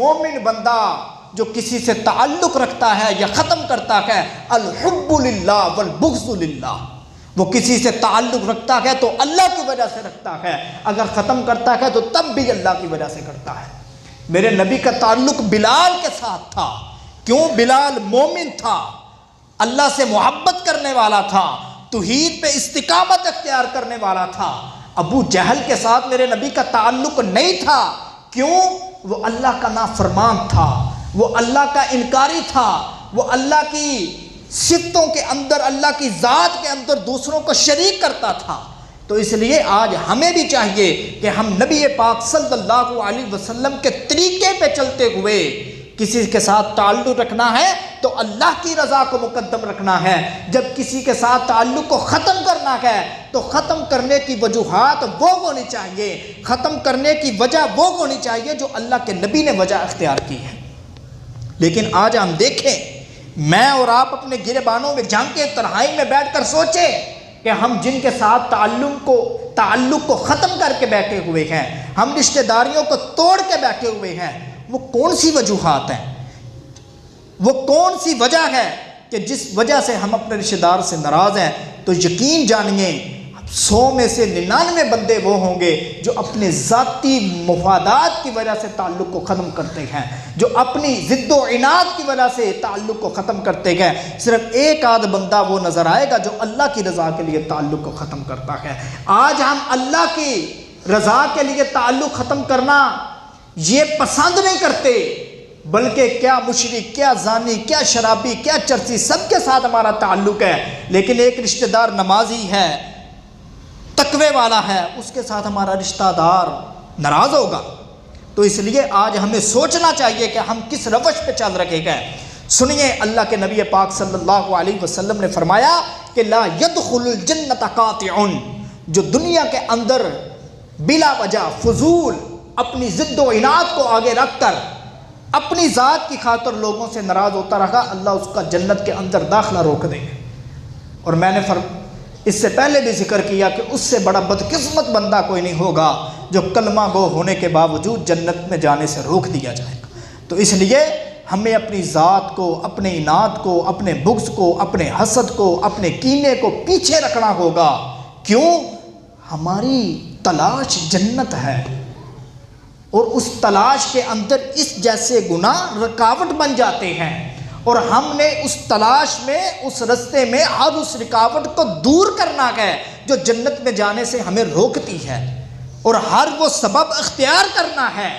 مومن بندہ جو کسی سے تعلق رکھتا ہے یا ختم کرتا ہے، الحب للہ والبغض للہ، وہ کسی سے تعلق رکھتا ہے تو اللہ کی وجہ سے رکھتا ہے، اگر ختم کرتا ہے تو تب بھی اللہ کی وجہ سے کرتا ہے۔ میرے نبی کا تعلق بلال کے ساتھ تھا، کیوں؟ بلال مومن تھا، اللہ سے محبت کرنے والا تھا، توحید پہ استقامت اختیار کرنے والا تھا۔ ابو جہل کے ساتھ میرے نبی کا تعلق نہیں تھا، کیوں؟ وہ اللہ کا نافرمان تھا، وہ اللہ کا انکاری تھا، وہ اللہ کی صفتوں کے اندر، اللہ کی ذات کے اندر دوسروں کو شریک کرتا تھا۔ تو اس لیے آج ہمیں بھی چاہیے کہ ہم نبی پاک صلی اللہ علیہ وسلم کے طریقے پہ چلتے ہوئے کسی کے ساتھ تعلق رکھنا ہے تو اللہ کی رضا کو مقدم رکھنا ہے، جب کسی کے ساتھ تعلق کو ختم کرنا ہے تو ختم کرنے کی وجوہات وہ ہونی چاہیے، ختم کرنے کی وجہ وہ ہونی چاہیے جو اللہ کے نبی نے وجہ اختیار کی ہے۔ لیکن آج ہم دیکھیں، میں اور آپ اپنے گریبانوں میں جنگ کے تنہائی میں بیٹھ کر سوچیں کہ ہم جن کے ساتھ تعلق کو ختم کر کے بیٹھے ہوئے ہیں، ہم رشتہ داریوں کو توڑ کے بیٹھے ہوئے ہیں، وہ کون سی وجوہات ہیں، وہ کون سی وجہ ہے کہ جس وجہ سے ہم اپنے رشتہ دار سے ناراض ہیں؟ تو یقین جانیے 100 میں سے 99 بندے وہ ہوں گے جو اپنے ذاتی مفادات کی وجہ سے تعلق کو ختم کرتے ہیں، جو اپنی ضد و عناد کی وجہ سے تعلق کو ختم کرتے ہیں۔ صرف ایک آدھ بندہ وہ نظر آئے گا جو اللہ کی رضا کے لیے تعلق کو ختم کرتا ہے۔ آج ہم اللہ کی رضا کے لیے تعلق ختم کرنا یہ پسند نہیں کرتے، بلکہ کیا مشرک، کیا زانی، کیا شرابی، کیا چرسی، سب کے ساتھ ہمارا تعلق ہے، لیکن ایک رشتہ دار نمازی ہے، تقوی والا ہے، اس کے ساتھ ہمارا رشتہ دار ناراض ہوگا۔ تو اس لیے آج ہمیں سوچنا چاہیے کہ ہم کس روش پہ چل رہے ہیں۔ سنیے، اللہ کے نبی پاک صلی اللہ علیہ وسلم نے فرمایا کہ لا يدخل الجنت قاطع، جو دنیا کے اندر بلا وجہ فضول اپنی ضد و عناد کو آگے رکھ کر اپنی ذات کی خاطر لوگوں سے ناراض ہوتا رہا، اللہ اس کا جنت کے اندر داخلہ روک دے گا۔ اور میں نے اس سے پہلے بھی ذکر کیا کہ اس سے بڑا بدقسمت بندہ کوئی نہیں ہوگا جو کلمہ گو ہونے کے باوجود جنت میں جانے سے روک دیا جائے گا۔ تو اس لیے ہمیں اپنی ذات کو، اپنے عناد کو، اپنے بغض کو، اپنے حسد کو، اپنے کینے کو پیچھے رکھنا ہوگا۔ کیوں؟ ہماری تلاش جنت ہے، اور اس تلاش کے اندر اس جیسے گناہ رکاوٹ بن جاتے ہیں، اور ہم نے اس تلاش میں، اس رستے میں ہر اس رکاوٹ کو دور کرنا ہے جو جنت میں جانے سے ہمیں روکتی ہے، اور ہر وہ سبب اختیار کرنا ہے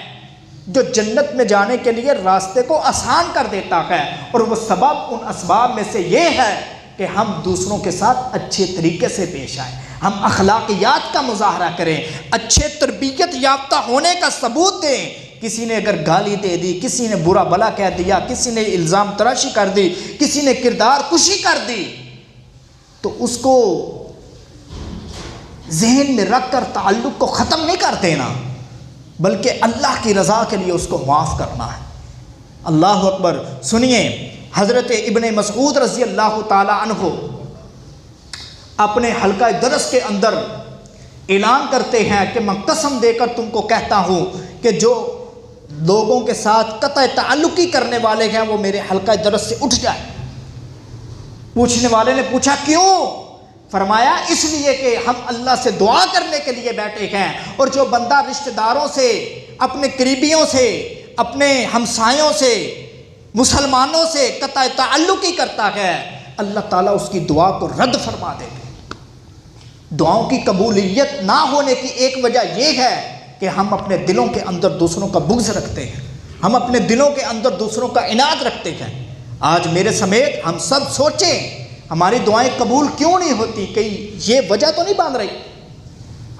جو جنت میں جانے کے لیے راستے کو آسان کر دیتا ہے۔ اور وہ سبب، ان اسباب میں سے یہ ہے کہ ہم دوسروں کے ساتھ اچھے طریقے سے پیش آئیں، ہم اخلاقیات کا مظاہرہ کریں، اچھے تربیت یافتہ ہونے کا ثبوت دیں۔ کسی نے اگر گالی دے دی، کسی نے برا بلا کہہ دیا، کسی نے الزام تراشی کر دی، کسی نے کردار کشی کر دی، تو اس کو ذہن میں رکھ کر تعلق کو ختم نہیں کر دینا، بلکہ اللہ کی رضا کے لیے اس کو معاف کرنا ہے۔ اللہ اکبر۔ سنیے، حضرت ابن مسعود رضی اللہ تعالی عنہ اپنے حلقہ درس کے اندر اعلان کرتے ہیں کہ میں قسم دے کر تم کو کہتا ہوں کہ جو لوگوں کے ساتھ قطع تعلقی کرنے والے ہیں وہ میرے حلقہ درس سے اٹھ جائے۔ پوچھنے والے نے پوچھا کیوں؟ فرمایا اس لیے کہ ہم اللہ سے دعا کرنے کے لیے بیٹھے ہیں، اور جو بندہ رشتہ داروں سے، اپنے قریبیوں سے، اپنے ہمسایوں سے، مسلمانوں سے قطع تعلقی کرتا ہے، اللہ تعالیٰ اس کی دعا کو رد فرما دے گا۔ دعاؤں کی قبولیت نہ ہونے کی ایک وجہ یہ ہے کہ ہم اپنے دلوں کے اندر دوسروں کا بغض رکھتے ہیں، ہم اپنے دلوں کے اندر دوسروں کا عناد رکھتے ہیں۔ آج میرے سمیت ہم سب سوچیں ہماری دعائیں قبول کیوں نہیں ہوتی؟ کہیں یہ وجہ تو نہیں باندھ رہی؟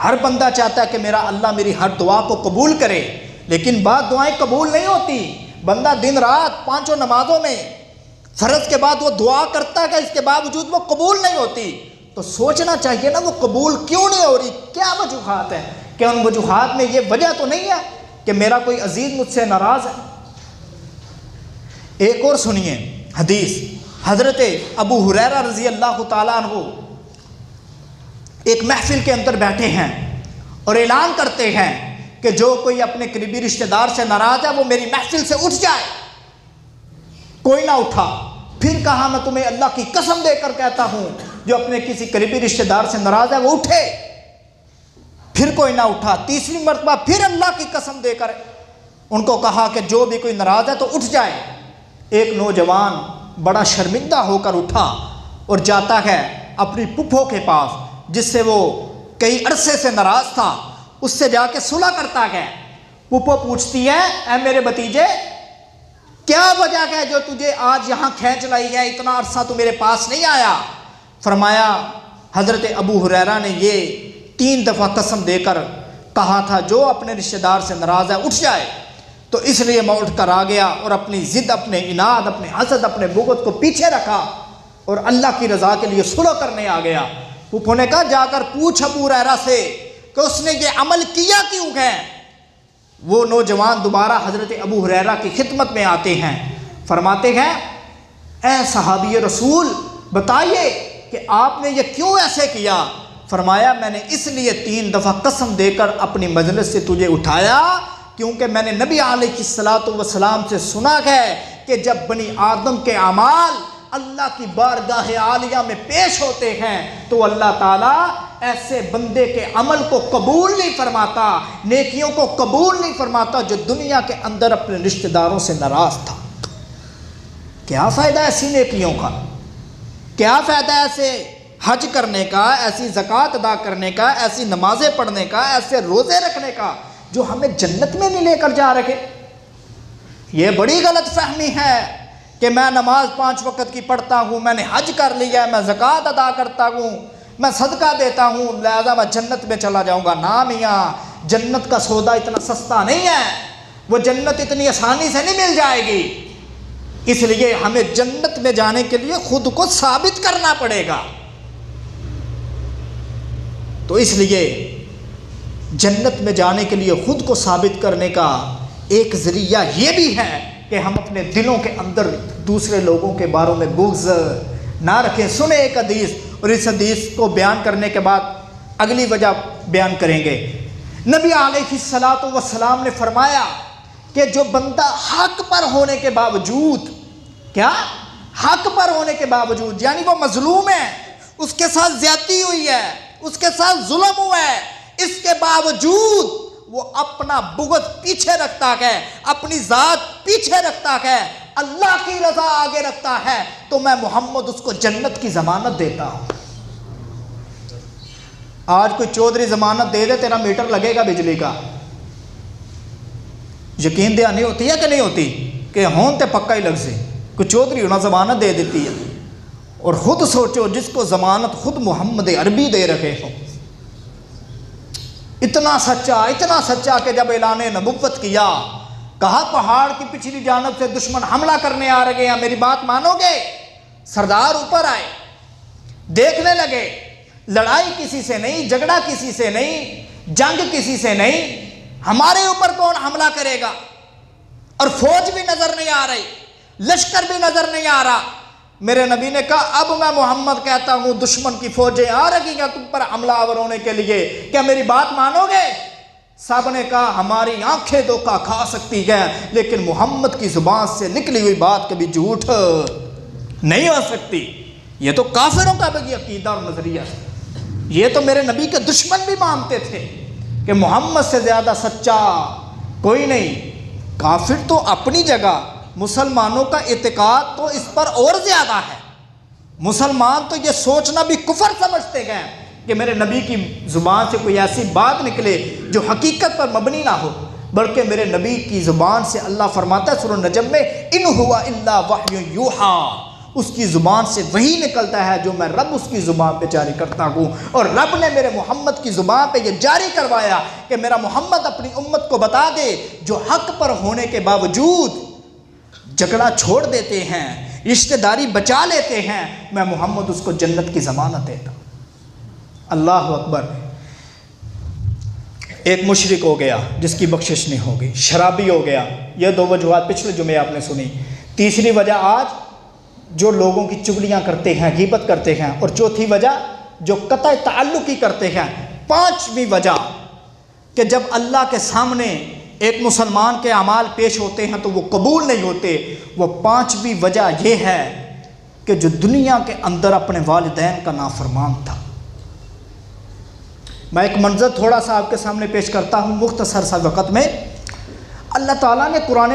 ہر بندہ چاہتا ہے کہ میرا اللہ میری ہر دعا کو قبول کرے، لیکن بعض دعائیں قبول نہیں ہوتی۔ بندہ دن رات 5 نمازوں میں فرض کے بعد وہ دعا کرتا ہے، اس کے باوجود وہ قبول نہیں ہوتی، تو سوچنا چاہیے نا وہ قبول کیوں نہیں ہو رہی، کیا وجوہات ہیں؟ کہ ان وجوہات میں یہ وجہ تو نہیں ہے کہ میرا کوئی عزیز مجھ سے ناراض ہے۔ ایک اور سنیے حدیث، حضرت ابو ہریرہ رضی اللہ تعالیٰ عنہ ایک محفل کے اندر بیٹھے ہیں اور اعلان کرتے ہیں کہ جو کوئی اپنے قریبی رشتہ دار سے ناراض ہے وہ میری محفل سے اٹھ جائے. کوئی نہ اٹھا. پھر کہا میں تمہیں اللہ کی قسم دے کر کہتا ہوں جو اپنے کسی قریبی رشتہ دار سے ناراض ہے وہ اٹھے. پھر کوئی نہ اٹھا. تیسری مرتبہ پھر اللہ کی قسم دے کر ان کو کہا کہ جو بھی کوئی ناراض ہے تو اٹھ جائے. ایک نوجوان بڑا شرمندہ ہو کر اٹھا اور جاتا ہے اپنی پھپھو کے پاس جس سے وہ کئی عرصے سے ناراض تھا. اس سے جا کے صلح کرتا ہے. پھپھو پوچھتی ہے اے میرے بھتیجے کیا وجہ ہے جو تجھے آج یہاں کھینچ لائی ہے, اتنا عرصہ تو میرے پاس نہیں آیا. فرمایا حضرت ابو ہریرہ نے یہ 3 دفعہ قسم دے کر کہا تھا جو اپنے رشتہ دار سے ناراض ہے اٹھ جائے, تو اس لیے میں اٹھ کر آ گیا اور اپنی ضد, اپنے اناد, اپنے حسد, اپنے بغض کو پیچھے رکھا اور اللہ کی رضا کے لیے صلح کرنے آ گیا. پھپھو نے کہا جا کر پوچھ ابو ہریرہ سے کہ اس نے یہ عمل کیا کیوں ہے. وہ نوجوان دوبارہ حضرت ابو ہریرہ کی خدمت میں آتے ہیں. فرماتے ہیں اے صحابی رسول بتائیے کہ آپ نے یہ کیوں ایسے کیا. فرمایا میں نے اس لیے 3 دفعہ قسم دے کر اپنی مجلس سے تجھے اٹھایا کیونکہ میں نے نبی علیہ الصلوۃ والسلام سے سنا ہے کہ جب بنی آدم کے اعمال اللہ کی بارگاہ عالیہ میں پیش ہوتے ہیں تو اللہ تعالیٰ ایسے بندے کے عمل کو قبول نہیں فرماتا, نیکیوں کو قبول نہیں فرماتا جو دنیا کے اندر اپنے رشتہ داروں سے ناراض تھا. کیا فائدہ ایسی نیکیوں کا, کیا فائدہ ایسے حج کرنے کا, ایسی زکوٰۃ ادا کرنے کا, ایسی نمازیں پڑھنے کا, ایسے روزے رکھنے کا جو ہمیں جنت میں نہیں لے کر جا رہے. یہ بڑی غلط فہمی ہے کہ میں نماز 5 وقت کی پڑھتا ہوں, میں نے حج کر لیا ہے, میں زکوٰۃ ادا کرتا ہوں, میں صدقہ دیتا ہوں, لہذا میں جنت میں چلا جاؤں گا. نا میاں, جنت کا سودا اتنا سستا نہیں ہے, وہ جنت اتنی آسانی سے نہیں مل جائے گی. اس لیے ہمیں جنت میں جانے کے لیے خود کو ثابت کرنا پڑے گا. تو اس لیے جنت میں جانے کے لیے خود کو ثابت کرنے کا ایک ذریعہ یہ بھی ہے کہ ہم اپنے دلوں کے اندر دوسرے لوگوں کے باروں میں بغض نہ رکھیں. سنیں ایک حدیث اور اس حدیث کو بیان کرنے کے بعد اگلی وجہ بیان کریں گے. نبی علیہ الصلوۃ والسلام نے فرمایا کہ جو بندہ حق پر ہونے کے باوجود, کیا حق پر ہونے کے باوجود, یعنی وہ مظلوم ہے, اس کے ساتھ زیادتی ہوئی ہے, اس کے ساتھ ظلم ہوا ہے, اس کے باوجود وہ اپنا بغض پیچھے رکھتا ہے, اپنی ذات پیچھے رکھتا ہے, اللہ کی رضا آگے رکھتا ہے, تو میں محمد اس کو جنت کی ضمانت دیتا ہوں. آج کوئی چودھری ضمانت دے دے تیرا میٹر لگے گا بجلی کا, یقین دہانی ہوتی ہے کہ نہیں ہوتی کہ ہون تے پکا ہی لگ سے. کوئی چودھری ہونا ضمانت دے دیتی ہے, اور خود سوچو جس کو ضمانت خود محمد عربی دے رکھے ہو. اتنا سچا کہ جب اعلان نبوت کیا, کہا پہاڑ کی پچھلی جانب سے دشمن حملہ کرنے آ رہے ہیں, میری بات مانو گے؟ سردار اوپر آئے, دیکھنے لگے, لڑائی کسی سے نہیں, جھگڑا کسی سے نہیں, جنگ کسی سے نہیں, ہمارے اوپر کون حملہ کرے گا؟ اور فوج بھی نظر نہیں آ رہی, لشکر بھی نظر نہیں آ رہا. میرے نبی نے کہا اب میں محمد کہتا ہوں دشمن کی فوجیں آ رہی ہیں تم پر حملہ آور ہونے کے لیے, کیا میری بات مانو گے؟ سب نے کہا ہماری آنکھیں دھوکہ کھا سکتی ہیں لیکن محمد کی زبان سے نکلی ہوئی بات کبھی جھوٹ نہیں ہو سکتی. یہ تو کافروں کا بھی عقیدہ اور نظریہ ہے. یہ تو میرے نبی کے دشمن بھی مانتے تھے کہ محمد سے زیادہ سچا کوئی نہیں. کافر تو اپنی جگہ, مسلمانوں کا اعتقاد تو اس پر اور زیادہ ہے. مسلمان تو یہ سوچنا بھی کفر سمجھتے ہیں کہ میرے نبی کی زبان سے کوئی ایسی بات نکلے جو حقیقت پر مبنی نہ ہو, بلکہ میرے نبی کی زبان سے اللہ فرماتا ہے سورہ نجم میں ان ہوا الا وحی یوحا, اس کی زبان سے وہی نکلتا ہے جو میں رب اس کی زبان پہ جاری کرتا ہوں. اور رب نے میرے محمد کی زبان پہ یہ جاری کروایا کہ میرا محمد اپنی امت کو بتا دے جو حق پر ہونے کے باوجود جھگڑا چھوڑ دیتے ہیں, رشتہ داری بچا لیتے ہیں, میں محمد اس کو جنت کی ضمانت دیتا ہوں. اللہ اکبر. ایک مشرک ہو گیا جس کی بخشش نہیں ہوگی, شرابی ہو گیا. یہ 2 وجوہات پچھلے جمعے آپ نے سنی. تیسری وجہ آج جو لوگوں کی چغلیاں کرتے ہیں, غیبت کرتے ہیں. اور چوتھی وجہ جو قطع تعلق ہی کرتے ہیں. 5ویں وجہ کہ جب اللہ کے سامنے ایک مسلمان کے اعمال پیش ہوتے ہیں تو وہ قبول نہیں ہوتے، وہ پانچویں وجہ یہ ہے کہ جو دنیا کے اندر اپنے والدین کا نافرمان تھا۔ میں ایک منظر تھوڑا سا آپ کے سامنے پیش کرتا ہوں مختصر سا وقت میں۔ اللہ تعالیٰ نے قرآن